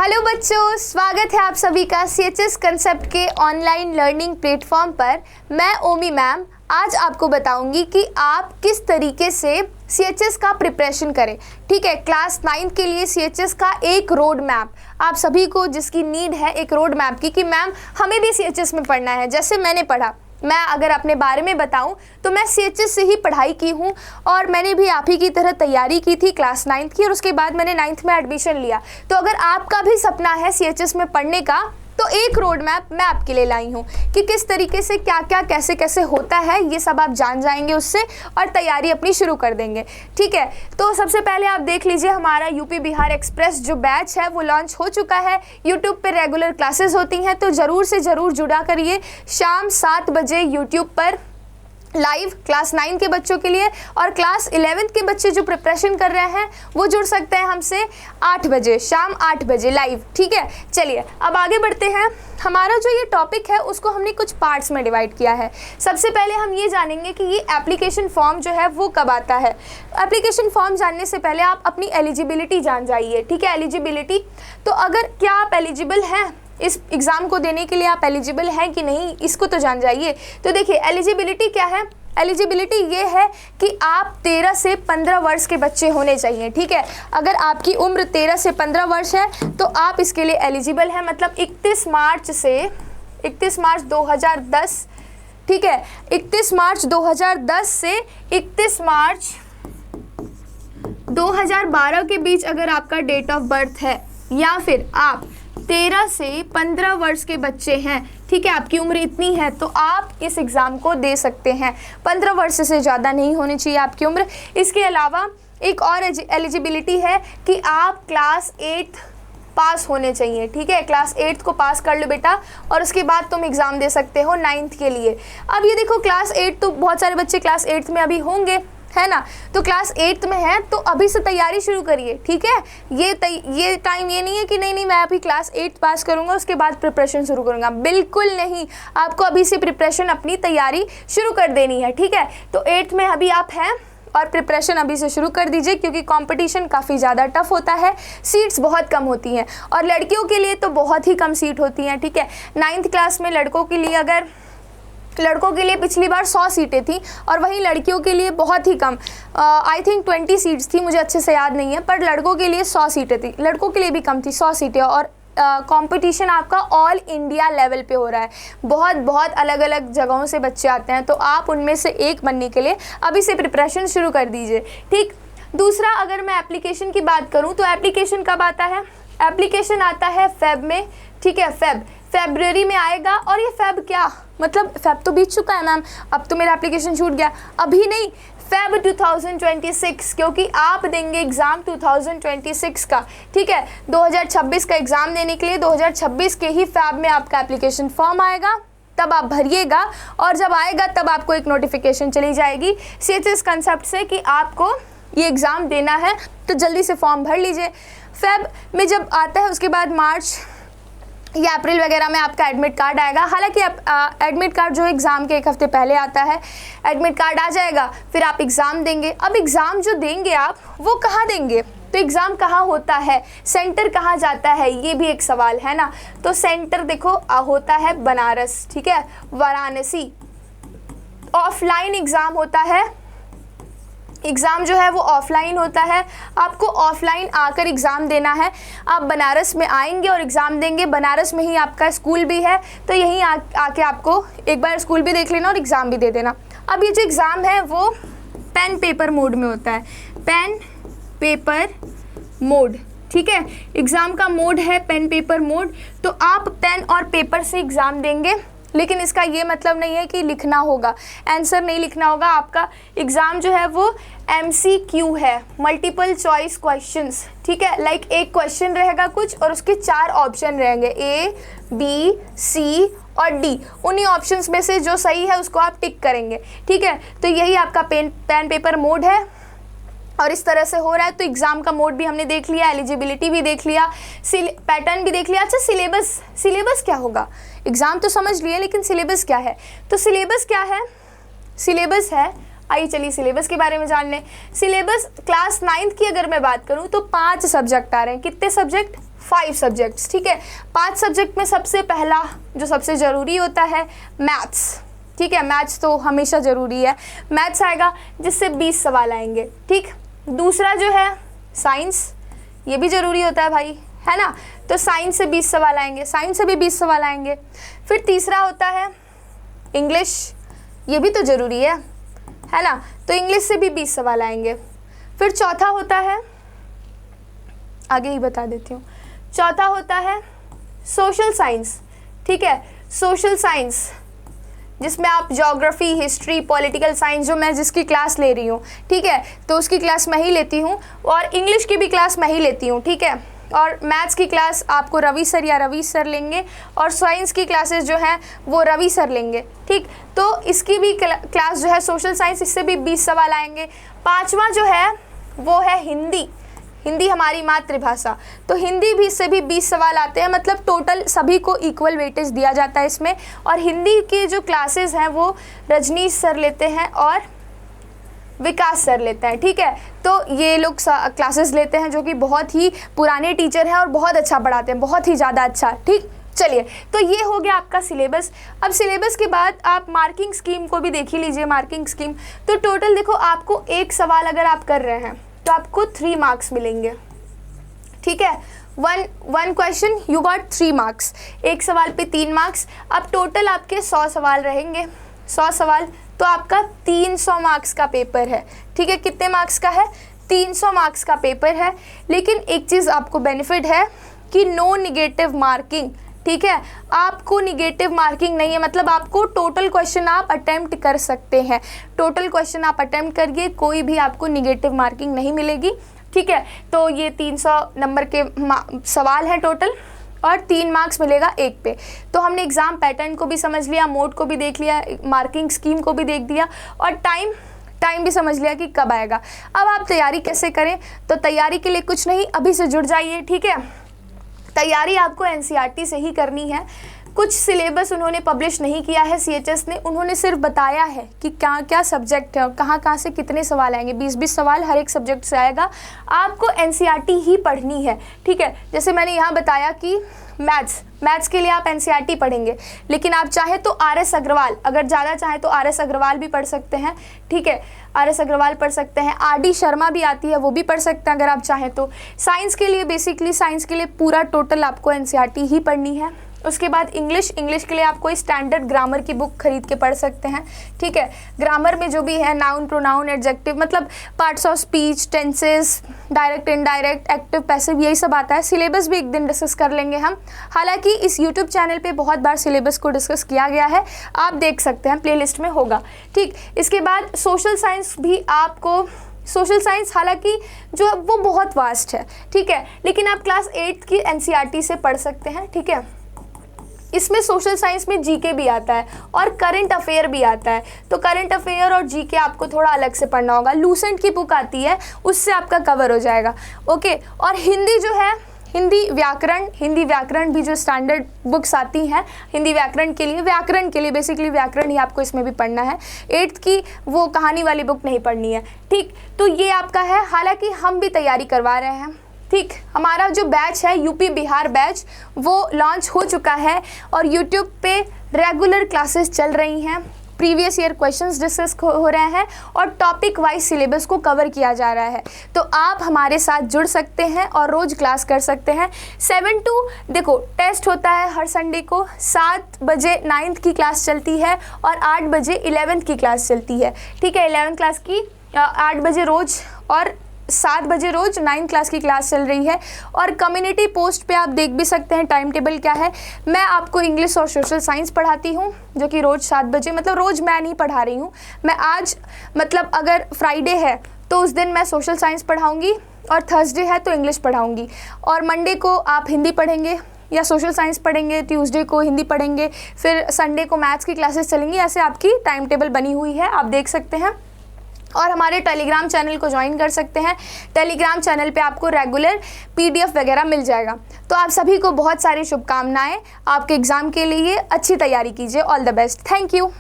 Hello बच्चों, स्वागत है आप सभी का सीएचएस कंसेप्ट के ऑनलाइन लर्निंग प्लेटफॉर्म पर। मैं ओमी मैम आज आपको बताऊंगी कि आप किस तरीके से सीएचएस का प्रिपरेशन करें। ठीक है, क्लास 9 के लिए सीएचएस का एक रोड मैप आप सभी को जिसकी नीड है, एक रोड मैप की कि मैम हमें भी सीएचएस में पढ़ना है जैसे मैंने पढ़ा। मैं अगर अपने बारे में बताऊं तो मैं सीएचएस से ही पढ़ाई की हूं और मैंने भी आप ही की तरह तैयारी की थी क्लास 9 की और उसके बाद मैंने 9th में एडमिशन लिया। तो अगर आपका भी सपना है सीएचएस में पढ़ने का तो एक रोड मैप मैं आपके लिए लाई हूं कि किस तरीके से क्या क्या कैसे कैसे होता है, ये सब आप जान जाएंगे उससे और तैयारी अपनी शुरू कर देंगे। ठीक है, तो सबसे पहले आप देख लीजिए हमारा यूपी बिहार एक्सप्रेस जो बैच है वो लॉन्च हो चुका है। यूट्यूब पे रेगुलर क्लासेस होती हैं तो ज़रूर से ज़रूर जुड़ा करिए। शाम 7 बजे यूट्यूब पर लाइव क्लास 9 के बच्चों के लिए, और क्लास 11 के बच्चे जो प्रिपरेशन कर रहे हैं वो जुड़ सकते हैं हमसे 8 बजे, शाम 8 बजे लाइव। ठीक है, चलिए अब आगे बढ़ते हैं। हमारा जो ये टॉपिक है उसको हमने कुछ पार्ट्स में डिवाइड किया है। सबसे पहले हम ये जानेंगे कि ये एप्लीकेशन फॉर्म जो है वो कब आता है। एप्लीकेशन फॉर्म जानने से पहले आप अपनी एलिजिबिलिटी जान जाइए। ठीक है, एलिजिबिलिटी, तो अगर क्या आप एलिजिबल हैं इस एग्ज़ाम को देने के लिए, आप एलिजिबल हैं कि नहीं इसको तो जान जाइए। तो देखिए एलिजिबिलिटी क्या है। एलिजिबिलिटी ये है कि आप 13 से 15 वर्ष के बच्चे होने चाहिए। ठीक है, अगर आपकी उम्र 13 से 15 वर्ष है तो आप इसके लिए एलिजिबल हैं। मतलब 31 मार्च 2010, ठीक है, 31 मार्च 2010 से 31 मार्च 2012 के बीच अगर आपका डेट ऑफ बर्थ है या फिर आप 13 से 15 वर्ष के बच्चे हैं, ठीक है, आपकी उम्र इतनी है तो आप इस एग्ज़ाम को दे सकते हैं। 15 वर्ष से ज़्यादा नहीं होनी चाहिए आपकी उम्र। इसके अलावा एक और एलिजिबिलिटी है कि आप क्लास 8 पास होने चाहिए। ठीक है, क्लास 8 को पास कर लो बेटा और उसके बाद तुम एग्ज़ाम दे सकते हो 9th के लिए। अब ये देखो क्लास 8 तो बहुत सारे बच्चे क्लास 8 में अभी होंगे, है ना, तो क्लास 8 में है तो अभी से तैयारी शुरू करिए। ठीक है, ये टाइम ये नहीं है कि नहीं मैं अभी क्लास 8 पास करूंगा उसके बाद प्रिपरेशन शुरू करूंगा, बिल्कुल नहीं। आपको अभी से प्रिपरेशन अपनी तैयारी शुरू कर देनी है। ठीक है, तो 8th में अभी आप हैं और प्रिपरेशन अभी से शुरू कर दीजिए क्योंकि कंपटीशन काफ़ी ज़्यादा टफ होता है, सीट्स बहुत कम होती हैं और लड़कियों के लिए तो बहुत ही कम सीट होती हैं। ठीक है, 9th क्लास में लड़कों के लिए, अगर लड़कों के लिए पिछली बार 100 सीटें थी और वहीं लड़कियों के लिए बहुत ही कम, आई थिंक 20 सीट्स थी, मुझे अच्छे से याद नहीं है, पर लड़कों के लिए 100 सीटें थी, लड़कों के लिए भी कम थी 100 सीटें। और कंपटीशन आपका ऑल इंडिया लेवल पे हो रहा है, बहुत अलग अलग जगहों से बच्चे आते हैं, तो आप उनमें से एक बनने के लिए अभी से प्रिपरेशन शुरू कर दीजिए। ठीक, दूसरा अगर मैं एप्लीकेशन की बात करूँ तो एप्लीकेशन कब आता है। एप्लीकेशन आता है फेब में। ठीक है, फेब्रुअरी में आएगा। और ये फेब क्या मतलब, फेब तो बीत चुका है मैम, अब तो मेरा एप्लीकेशन छूट गया, अभी नहीं, फेब 2026, क्योंकि आप देंगे एग्ज़ाम 2026 का। ठीक है, 2026 का एग्ज़ाम देने के लिए 2026 के ही फेब में आपका एप्लीकेशन फॉर्म आएगा, तब आप भरिएगा और जब आएगा तब आपको एक नोटिफिकेशन चली जाएगी सीएचएस कंसेप्ट से कि आपको ये एग्ज़ाम देना है, तो जल्दी से फॉर्म भर लीजिए। फेब में जब आता है उसके बाद मार्च या अप्रैल वगैरह में आपका एडमिट कार्ड आएगा। हालांकि एडमिट कार्ड जो एग्ज़ाम के एक हफ्ते पहले आता है, एडमिट कार्ड आ जाएगा, फिर आप एग्ज़ाम देंगे। अब एग्ज़ाम जो देंगे आप वो कहाँ देंगे, तो एग्ज़ाम कहाँ होता है, सेंटर कहाँ जाता है, ये भी एक सवाल है ना। तो सेंटर देखो होता है बनारस, ठीक है, वाराणसी। ऑफलाइन एग्ज़ाम होता है, एग्ज़ाम जो है वो ऑफलाइन होता है, आपको ऑफलाइन आकर एग्ज़ाम देना है। आप बनारस में आएंगे और एग्ज़ाम देंगे, बनारस में ही आपका स्कूल भी है तो यहीं आके आपको एक बार स्कूल भी देख लेना और एग्ज़ाम भी दे देना। अब ये जो एग्ज़ाम है वो पेन पेपर मोड में होता है, पेन पेपर मोड। ठीक है, एग्ज़ाम का मोड है पेन पेपर मोड, तो आप पेन और पेपर से एग्ज़ाम देंगे, लेकिन इसका ये मतलब नहीं है कि लिखना होगा, आंसर नहीं लिखना होगा। आपका एग्ज़ाम जो है वो MCQ है, मल्टीपल चॉइस क्वेश्चंस। ठीक है, लाइक एक क्वेश्चन रहेगा कुछ और उसके 4 ऑप्शन रहेंगे, A, B, C और D। उन्हीं ऑप्शंस में से जो सही है उसको आप टिक करेंगे। ठीक है, तो यही आपका पेन पेपर मोड है और इस तरह से हो रहा है। तो एग्ज़ाम का मोड भी हमने देख लिया, एलिजिबिलिटी भी देख लिया, पैटर्न भी देख लिया। अच्छा, सिलेबस क्या होगा, एग्ज़ाम तो समझ लिए लेकिन सिलेबस क्या है। तो सिलेबस क्या है, सिलेबस है आइए चलिए सिलेबस के बारे में जान लें। सिलेबस क्लास 9th की अगर मैं बात करूं तो 5 सब्जेक्ट आ रहे हैं। कितने सब्जेक्ट? 5 सब्जेक्ट्स, ठीक है। 5 सब्जेक्ट में सबसे पहला जो सबसे ज़रूरी होता है मैथ्स, ठीक है। मैथ्स तो हमेशा ज़रूरी है, मैथ्स आएगा जिससे 20 सवाल आएंगे, ठीक। दूसरा जो है साइंस, ये भी ज़रूरी होता है भाई, है ना, तो साइंस से 20 सवाल आएंगे, साइंस से भी 20 सवाल आएंगे। फिर तीसरा होता है इंग्लिश, ये भी तो ज़रूरी है ना, तो इंग्लिश से भी 20 सवाल आएंगे। फिर चौथा होता है, आगे ही बता देती हूँ, चौथा होता है सोशल साइंस, ठीक है। सोशल साइंस जिसमें आप ज्योग्राफी, हिस्ट्री, पॉलिटिकल साइंस, जो मैं जिसकी क्लास ले रही हूँ, ठीक है, तो उसकी क्लास मैं ही लेती हूँ, और इंग्लिश की भी क्लास मैं ही लेती हूँ, ठीक है। और मैथ्स की क्लास आपको रवि सर या रवि सर लेंगे, और साइंस की क्लासेस जो हैं वो रवि सर लेंगे, ठीक। तो इसकी भी क्लास जो है सोशल साइंस, इससे भी 20 सवाल आएंगे। पांचवा जो है वो है हिंदी, हिंदी हमारी मातृभाषा, तो हिंदी भी से भी 20 सवाल आते हैं। मतलब टोटल सभी को इक्वल वेटेज दिया जाता है इसमें। और हिंदी की जो क्लासेस हैं वो रजनीश सर लेते हैं और विकास सर लेते हैं, ठीक है। तो ये लोग क्लासेस लेते हैं, जो कि बहुत ही पुराने टीचर हैं और बहुत अच्छा पढ़ाते हैं, बहुत ही ज़्यादा अच्छा, ठीक। चलिए, तो ये हो गया आपका सिलेबस। अब सिलेबस के बाद आप मार्किंग स्कीम को भी देख ही लीजिए। मार्किंग स्कीम तो टोटल देखो, आपको एक सवाल अगर आप कर रहे हैं तो आपको 3 मार्क्स मिलेंगे, ठीक है। One question you got 3 marks, एक सवाल पे 3 मार्क्स। अब टोटल आपके 100 सवाल रहेंगे, 100 सवाल, तो आपका 300 मार्क्स का पेपर है, ठीक है। कितने मार्क्स का है? 300 मार्क्स का पेपर है। लेकिन एक चीज़ आपको बेनिफिट है कि नो निगेटिव मार्किंग, ठीक है। आपको निगेटिव मार्किंग नहीं है, मतलब आपको टोटल क्वेश्चन आप अटेम्प्ट कर सकते हैं, टोटल क्वेश्चन आप अटेम्प्ट करिए, कोई भी आपको निगेटिव मार्किंग नहीं मिलेगी, ठीक है। तो ये 300 नंबर के सवाल हैं टोटल, और 3 मार्क्स मिलेगा एक पे। तो हमने एग्ज़ाम पैटर्न को भी समझ लिया, मोड को भी देख लिया, मार्किंग स्कीम को भी देख दिया, और टाइम भी समझ लिया कि कब आएगा। अब आप तैयारी कैसे करें? तो तैयारी के लिए कुछ नहीं, अभी से जुड़ जाइए, ठीक है। तैयारी आपको एनसीईआरटी से ही करनी है। कुछ सिलेबस उन्होंने पब्लिश नहीं किया है सीएचएस ने, उन्होंने सिर्फ बताया है कि क्या क्या सब्जेक्ट है और कहाँ से कितने सवाल आएंगे। 20-20 सवाल हर एक सब्जेक्ट से आएगा। आपको एनसीईआरटी ही पढ़नी है, ठीक है। जैसे मैंने यहाँ बताया कि मैथ्स के लिए आप एनसीईआरटी पढ़ेंगे, लेकिन आप चाहे तो आरएस अग्रवाल, अगर ज़्यादा चाहे तो आरएस अग्रवाल भी पढ़ सकते हैं, ठीक है। आरएस अग्रवाल पढ़ सकते हैं, आरडी शर्मा भी आती है, वो भी पढ़ सकते हैं अगर आप चाहें तो। साइंस के लिए बेसिकली साइंस के लिए पूरा टोटल आपको एनसीईआरटी ही पढ़नी है। उसके बाद इंग्लिश के लिए आप कोई स्टैंडर्ड ग्रामर की बुक खरीद के पढ़ सकते हैं, ठीक है। ग्रामर में जो भी है नाउन, प्रोनाउन, एडजेक्टिव, मतलब parts of speech, tenses, direct, indirect, active, passive, यही सब आता है। सिलेबस भी एक दिन डिस्कस कर लेंगे हम। हालांकि इस यूट्यूब चैनल पे बहुत बार सिलेबस को डिस्कस किया गया है, आप देख सकते हैं, प्लेलिस्ट में होगा, ठीक। इसके बाद सोशल साइंस भी आपको, सोशल साइंस हालांकि जो वो बहुत वास्ट है, ठीक है, लेकिन आप क्लास 8 की एनसीईआरटी से पढ़ सकते हैं, ठीक है। इसमें सोशल साइंस में जीके भी आता है और करंट अफेयर भी आता है, तो करंट अफेयर और जीके आपको थोड़ा अलग से पढ़ना होगा। लूसेंट की बुक आती है, उससे आपका कवर हो जाएगा, ओके। और हिंदी जो है, हिंदी व्याकरण भी जो स्टैंडर्ड बुक्स आती हैं हिंदी व्याकरण के लिए बेसिकली व्याकरण ही आपको इसमें भी पढ़ना है। 8th की वो कहानी वाली बुक नहीं पढ़नी है, ठीक। तो ये आपका है। हालांकि हम भी तैयारी करवा रहे हैं, ठीक। हमारा जो बैच है यूपी बिहार बैच, वो लॉन्च हो चुका है और यूट्यूब पे रेगुलर क्लासेस चल रही हैं। प्रीवियस ईयर क्वेश्चंस डिस्कस हो रहे हैं और टॉपिक वाइज सिलेबस को कवर किया जा रहा है। तो आप हमारे साथ जुड़ सकते हैं और रोज़ क्लास कर सकते हैं। 7 to, देखो टेस्ट होता है हर संडे को, 7 बजे 9th की क्लास चलती है और 8 बजे 11th की क्लास चलती है, ठीक है। 11th क्लास की 8 बजे रोज़ और 7 बजे रोज़ 9th क्लास की क्लास चल रही है। और कम्युनिटी पोस्ट पे आप देख भी सकते हैं टाइम टेबल क्या है। मैं आपको इंग्लिश और सोशल साइंस पढ़ाती हूँ, जो कि रोज़ 7 बजे, मतलब रोज़ मैं नहीं पढ़ा रही हूँ। मैं आज, मतलब अगर फ्राइडे है तो उस दिन मैं सोशल साइंस पढ़ाऊँगी और थर्सडे है तो इंग्लिश पढ़ाऊँगी, और मंडे को आप हिंदी पढ़ेंगे या सोशल साइंस पढ़ेंगे, ट्यूसडे को हिंदी पढ़ेंगे, फिर संडे को मैथ्स की क्लासेस चलेंगी। ऐसे आपकी टाइम टेबल बनी हुई है, आप देख सकते हैं। और हमारे टेलीग्राम चैनल को ज्वाइन कर सकते हैं। टेलीग्राम चैनल पे आपको रेगुलर PDF वगैरह मिल जाएगा। तो आप सभी को बहुत सारी शुभकामनाएं आपके एग्ज़ाम के लिए। अच्छी तैयारी कीजिए। All the best. Thank you.